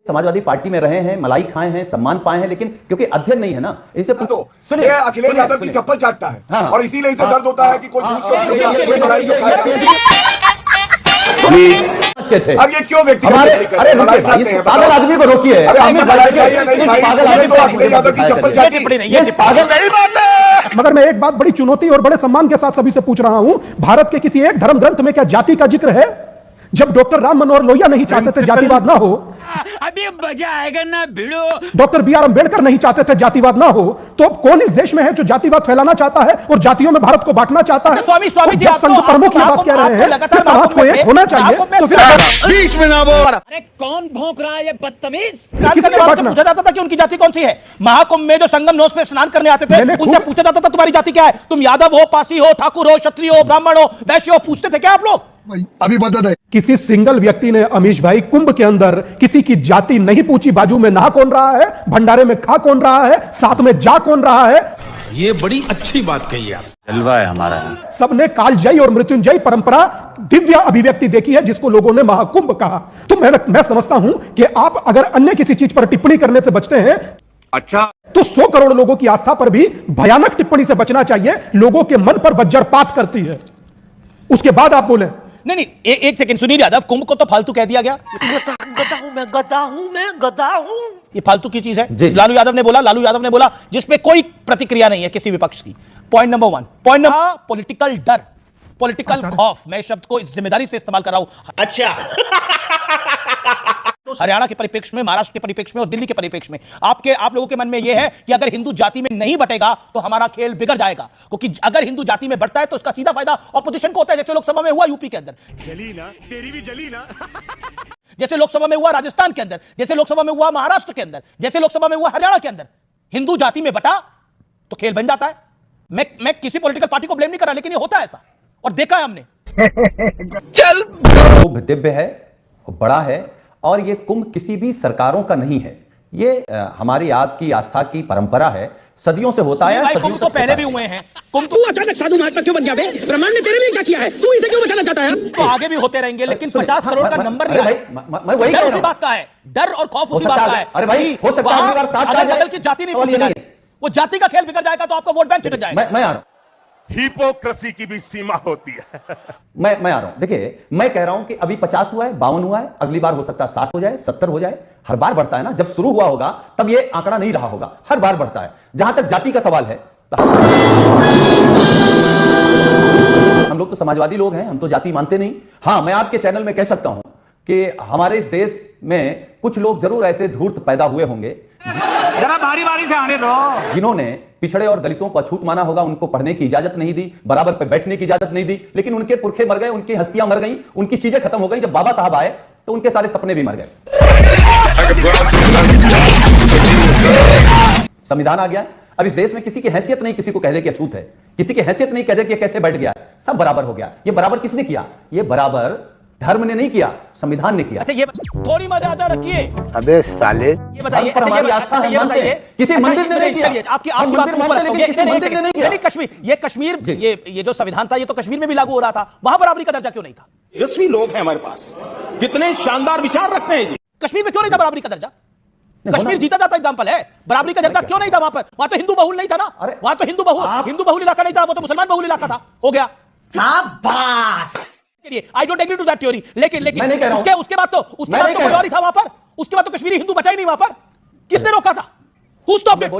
Samajwadi party में रहे हैं, मलाई खाए हैं, सम्मान पाए हैं, लेकिन क्योंकि अध्ययन नहीं है ना, इनसे सुनिए अखिलेश यादव की चप्पल चाटता है। हाँ, और इसीलिए इसे दर्द होता है कि कोई अब ये क्यों व्यक्ति पागल आदमी को रोकिए। मगर मैं एक बात बड़ी चुनौती और बड़े सम्मान के साथ सभी से पूछ रहा हूं, भारत के किसी एक धर्म ग्रंथ में क्या जाति का जिक्र है? जब डॉक्टर राम मनोहर लोहिया नहीं चाहते थे जातिवाद ना हो, अभी मजा आएगा ना भिड़ो। डॉक्टर बी आर अम्बेडकर नहीं चाहते थे जातिवाद ना हो, तो अब कौन इस देश में है जो जातिवाद फैलाना चाहता है और जातियों में भारत को बांटना चाहता है? स्वामी जी, संघ प्रमुख ये बात कह रहे हैं कि समाज को एक होना चाहिए, तो फिर बीच में ना बोल। अरे कौन भौंक रहा है ये बदतमीज? पूछा जाता था कि उनकी जाति कौन सी है। महाकुंभ में जो संगम नौस पे स्नान करने आते थे उनसे पूछा जाता था तुम्हारी जाति क्या है, तुम यादव हो, पासी हो, ठाकुर हो, क्षत्रिय हो, ब्राह्मण हो, वैश्य हो, पूछते थे क्या आप लोग? अभी बता दे। किसी सिंगल व्यक्ति ने अमीश भाई कुंभ के अंदर किसी की जाति नहीं पूछी, बाजू में नहा कौन रहा है, भंडारे में खा कौन रहा है, साथ में जा कौन रहा है। ये बड़ी अच्छी बात कही आप। जलवा है हमारा। सबने कालजयी और मृत्युंजयी परंपरा, दिव्य अभिव्यक्ति देखी है जिसको लोगों ने महाकुंभ कहा। तो मैं समझता हूं कि आप अगर अन्य किसी चीज पर टिप्पणी करने से बचते हैं, अच्छा, तो 100 करोड़ लोगों की आस्था पर भी भयानक टिप्पणी से बचना चाहिए, लोगों के मन पर वज्रपात करती है। उसके बाद आप बोले नहीं, एक सेकंड सुनील यादव, कुंभ को तो फालतू कह दिया गया। गधा हूं। ये फालतू की चीज है। लालू यादव ने बोला जिसपे कोई प्रतिक्रिया नहीं है किसी विपक्ष की। Point number 1। Point number political डर, पॉलिटिकल खौफ। मैं शब्द को जिम्मेदारी से इस्तेमाल कर रहा हूं। अच्छा हरियाणा के परिप्रेक्ष्य में, महाराष्ट्र के परिप्रेक्ष्य में और दिल्ली के परिप्रेक्ष्य में आप लोगों के मन में यह है कि अगर हिंदू जाति में नहीं बटेगा तो हमारा खेल बिगड़ जाएगा, क्योंकि अगर हिंदू जाति में बढ़ता है तो उसका सीधा फायदा ऑपोजिशन को होता है। जैसे लोकसभा में हुआ यूपी के अंदर, जली ना, तेरी भी जली ना। जैसे लोकसभा में हुआ राजस्थान के अंदर, जैसे लोकसभा में हुआ महाराष्ट्र के अंदर, जैसे लोकसभा में हुआ हरियाणा के अंदर। हिंदू जाति में बटा तो खेल बन जाता है। मैं किसी पॉलिटिकल पार्टी को ब्लेम नहीं कर रहा, लेकिन ये होता है ऐसा और देखा है हमने। चल दिव्य है, बड़ा है, और ये कुंभ किसी भी सरकारों का नहीं है। ये हमारी आपकी आस्था की परंपरा है, सदियों से होता है। कुंभ तो पहले भी हुए हैं। कुंभ तू अचानक साधु महात्मा क्यों बन गया बे? ब्रह्मांड ने तेरे लिए क्या किया है? तू इसे क्यों बचाना चाहता है? तो आगे भी होते रहेंगे, लेकिन 50 करोड़ का नंबर नहीं आया। मैं वही कह रहा हूं। बात का है, डर और खौफ उसी बात का है। अरे भाई, हो सकता है अगली बार 60 का बदल की जाति नहीं पूछी जाए, वो जाति का खेल बिगड़ जाएगा तो आपका वोट बैंक छिटक जाएगा। मैं आ रहा हूं। हिपोक्रेसी की भी सीमा होती है। मैं आ रहा हूं। देखिए, मैं कह रहा हूं कि अभी 50 हुआ है, 52 हुआ है, अगली बार हो सकता है 60 हो जाए, 70 हो जाए। हर बार बढ़ता है ना। जब शुरू हुआ होगा तब ये आंकड़ा नहीं रहा होगा, हर बार बढ़ता है। जहां तक जाति का सवाल है, हम लोग तो समाजवादी लोग हैं, हम तो जाति मानते नहीं। हां, मैं आपके चैनल में कह सकता हूं कि हमारे इस देश में कुछ लोग जरूर ऐसे धूर्त पैदा हुए होंगे, जरा बारी से आने दो, जिन्होंने पिछड़े और दलितों को अछूत माना होगा, उनको पढ़ने की इजाजत नहीं दी, बराबर पे बैठने की इजाजत नहीं दी, लेकिन उनके पुरखे मर गए, उनकी हस्तियां मर गई, उनकी चीजें खत्म हो गई। जब बाबा साहब आए तो उनके सारे सपने भी मर गए। संविधान आ गया, अब इस देश में किसी की हैसियत नहीं किसी को कह दे कि अछूत है, किसी की हैसियत नहीं कह दे कि कैसे बैठ गया, सब बराबर हो गया। ये बराबर किसने किया? ये बराबर धर्म ने नहीं किया, संविधान ने किया। अच्छा, ये थोड़ी मर्यादा रखिए। अबे साले, ये बताइए, हमारी आस्था हम मानते हैं, किसी मंदिर ने नहीं किया। आपकी मंदिर मानते हैं, लेकिन किसी मंदिर ने नहीं किया। कश्मीर, ये जो संविधान था ये तो कश्मीर में भी लागू हो रहा था, वहां बराबरी का दर्जा क्यों नहीं था? यशस्वी लोग हैं हमारे पास, कितने शानदार विचार रखते हैं जी। कश्मीर में क्यों नहीं था बराबरी का दर्जा? कश्मीर जीता जाता एग्जांपल है। बराबरी का दर्जा क्यों नहीं था वहां पर? वहां तो हिंदू बहुल नहीं था ना। वहां तो हिंदू बहुल इलाका नहीं था, वो तो मुसलमान बहुल इलाका था। हो गया, शाबाश। I don't agree to that theory, लेकिन उसके बाद तो कोई और ही था वहां पर। उसके बाद तो कश्मीरी हिंदू बचा ही नहीं वहां पर। किसने रोका था? Who stopped it?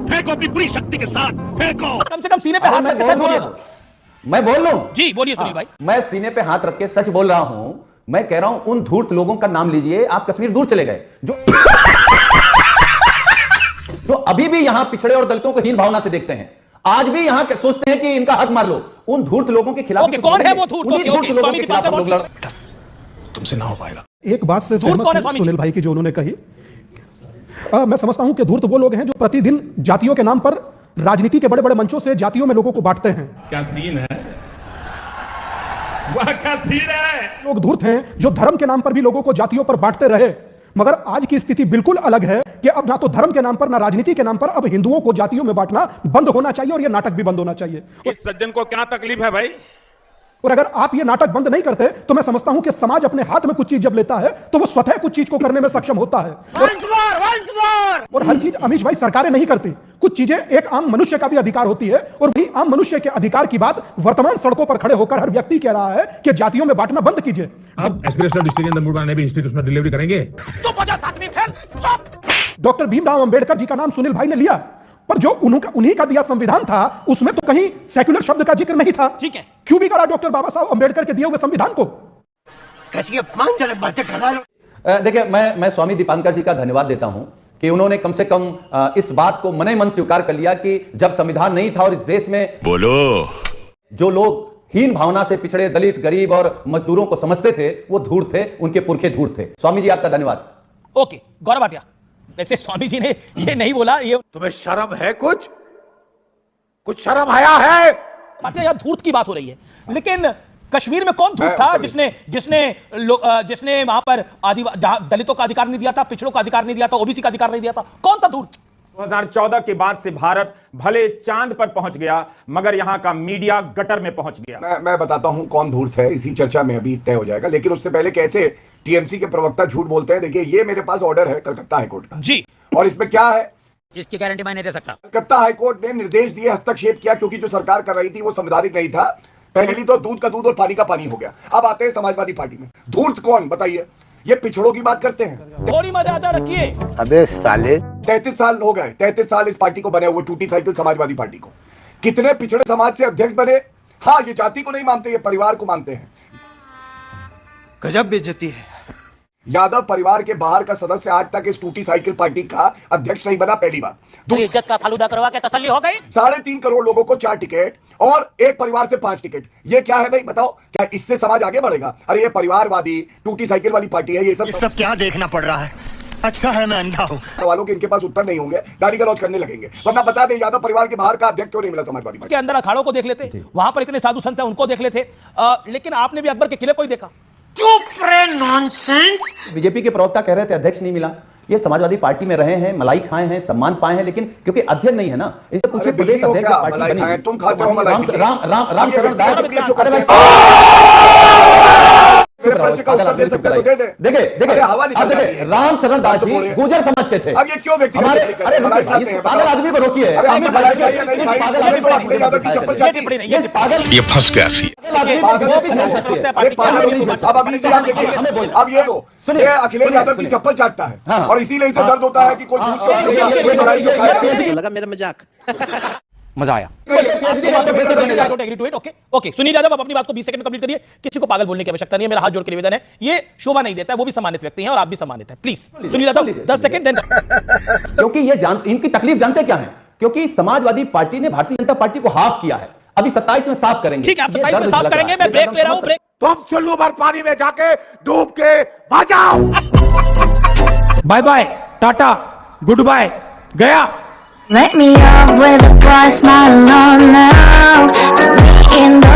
फेंको अपनी पूरी शक्ति के साथ, फेंको। कम से कम सीने पे हाथ रख के सच बोलिए। मैं बोल रहा हूं जी, बोलिए सुनील भाई। मैं सीने पे हाथ रख के सच बोल रहा हूं। मैं कह रहा हूं उन धूर्त लोगों का नाम लीजिए। आप कश्मीर दूर चले गए, जो अभी भी यहां पिछड़े और दलितों को हीन भावना से देखते हैं, आज भी यहां सोचते हैं कि इनका हक मार लो। उन धूर्त लोगों के खिलाफ कौन है वो धूर्त? तुमसे ना हो पाएगा। एक बात से सुनील भाई की जो उन्होंने कही, मैं समझता हूं कि धूर्त वो लोग हैं जो प्रतिदिन जातियों के नाम पर राजनीति के बड़े बड़े मंचों से जातियों में लोगों को बांटते हैं। क्या सीन है? वह क्या सीन है? लोग धूर्त हैं जो धर्म के नाम पर भी लोगों को जातियों पर बांटते रहे। मगर आज की स्थिति बिल्कुल अलग है कि अब ना तो धर्म के नाम पर ना राजनीति के नाम पर अब हिंदुओं को जातियों में बांटना बंद होना चाहिए और यह नाटक भी बंद होना चाहिए। इस सज्जन को क्या तकलीफ है भाई? और अगर आप ये नाटक बंद नहीं करते तो मैं समझता हूं कि समाज अपने हाथ में कुछ चीज जब लेता है तो वो स्वतः कुछ चीज को करने में सक्षम होता है। और हर चीज अमीश भाई सरकारें नहीं करती, कुछ चीजें एक आम मनुष्य का भी अधिकार होती है, और वही आम मनुष्य के अधिकार की बात वर्तमान सड़कों पर खड़े होकर हर व्यक्ति कह रहा है कि जातियों में बांटना बंद कीजिए। अब एस्पिरेशनल डिस्ट्रिक्ट मूड बनाने भी इंस्टीट्यूशनल डिलीवरी करेंगे। चुप हो जा सातवीं फेल, चुप। डॉक्टर भीमराव अंबेडकर जी का नाम सुनील भाई ने लिया, पर जो उन्हीं का दिया संविधान था उसमें तो कहीं सेक्युलर शब्द का जिक्र नहीं था। ठीक है, क्यों बिगाड़ा डॉक्टर बाबा साहब अंबेडकर के दिए हुए संविधान को? कैसी अपमानजनक बातें कर रहा है। देखिए, मैं स्वामी दीपांकर जी का धन्यवाद देता हूं कि उन्होंने कम से कम इस बात को मने मन स्वीकार कर लिया कि जब संविधान नहीं था और इस देश में बोलो जो लोग हीन भावना से पिछड़े दलित, गरीब और मजदूरों को समझते थे वो धूर्त थे, उनके पुरखे धूर्त थे। स्वामी जी आपका धन्यवाद। ओके, गौरव भाटिया, वैसे स्वामी जी ने ये नहीं बोला, ये तुम्हें शर्म है? कुछ शर्म आया है? भाटिया यहाँ धूर्त की बात हो रही है, लेकिन कश्मीर में कौन धूर्त था जिसने वहां पर दलितों का अधिकार नहीं दिया था, पिछड़ों का अधिकार नहीं दिया था, ओबीसी का अधिकार नहीं दिया था? कौन था धूर्त? 2014 के बाद से भारत भले चांद पर पहुंच गया मगर यहां का मीडिया गटर में पहुंच गया। मैं बताता हूं कौन धूर्त है, इसी चर्चा में अभी तय हो जाएगा, लेकिन उससे पहले कैसे टीएमसी के प्रवक्ता झूठ बोलते हैं। देखिए, ये मेरे पास ऑर्डर है कलकत्ता हाईकोर्ट का जी, और इसमें क्या है, इसकी गारंटी मैं नहीं दे सकता। कलकत्ता हाईकोर्ट ने निर्देश दिए, हस्तक्षेप किया, क्योंकि जो सरकार कर रही थी वो संवैधानिक नहीं था। पहले तो दूध का दूध और पानी का पानी हो गया। अब आते हैं समाजवादी पार्टी में, धूर्त कौन बताइए? ये पिछड़ों की बात करते हैं। थोड़ी मर्यादा रखिए। अबे साले 33 साल हो गए, 33 साल इस पार्टी को बने हुए, टूटी साइकिल समाजवादी पार्टी को। कितने पिछड़े समाज से अध्यक्ष बने? हाँ, ये जाति को नहीं मानते, ये परिवार को मानते हैं। गजब बेइज्जती है। यादव परिवार के बाहर का सदस्य आज तक इस टूटी साइकिल पार्टी का अध्यक्ष नहीं बना, पहली बात। इज्जत का फालूदा करवा के तसल्ली हो गई। 3.5 करोड़ लोगों को 4 टिकट और एक परिवार से 5 टिकट, ये क्या है भाई बताओ? क्या इससे समाज आगे बढ़ेगा? अरे ये परिवारवादी टूटी साइकिल वाली पार्टी है। ये सब क्या देखना पड़ रहा है? अच्छा है मैं अंधा हूँ। सवालों के इनके पास उत्तर नहीं होंगे, गाली गलौज करने लगेंगे। वरना बता दें, यादव परिवार के बाहर का अध्यक्ष क्यों नहीं मिला समाजवादी पार्टी के अंदर? अखाड़ों को देख लेते, वहां पर इतने साधु संत हैं, उनको देख लेते, लेकिन आपने भी अकबर के किले को ही देखा। चुप रे, नॉनसेंस। बीजेपी के प्रवक्ता कह रहे थे अध्यक्ष नहीं मिला। ये समाजवादी पार्टी में रहे हैं, मलाई खाए हैं, सम्मान पाए हैं, लेकिन क्योंकि अध्यक्ष नहीं है ना, इससे पूछे प्रदेश अध्यक्ष पार्टी बनी। तुम खाते हो मलाई? राम शरण दास। देखिए, राम शरण दास जी गुर्जर समाज के थे। अब ये क्यों व्यक्ति पागल आदमी को रोकिए। ये फंस गया सी। अब ये लो, सुनिए, अखिलेश यादव की चप्पल चाटता है और इसीलिए इसे दर्द होता है कि कोई लगा मेरा मजाक। मजा आया। ओके, सुनील यादव, आप अपनी बात को 20 सेकंड में कंप्लीट करिए। किसी को पागल बोलने की आवश्यकता नहीं है, मेरा हाथ जोड़ के निवेदन है। ये शोभा नहीं देता है, वो भी सम्मानित व्यक्ति हैं और आप भी सम्मानित हैं। प्लीज सुनील यादव 10 सेकंड दें। क्योंकि ये इनकी तकलीफ जानते क्या है? क्योंकि समाजवादी पार्टी ने भारतीय जनता पार्टी को हाफ किया है। अभी 27 में साफ करेंगे। ठीक है, आप 27 में साफ करेंगे। मैं ब्रेक ले रहा हूं। ब्रेक। तुम चुल्लू भर पानी में जाके डूब के बचाओ। Bye bye, tata, goodbye, गया। Let me up with a bright smile on now. Put me in the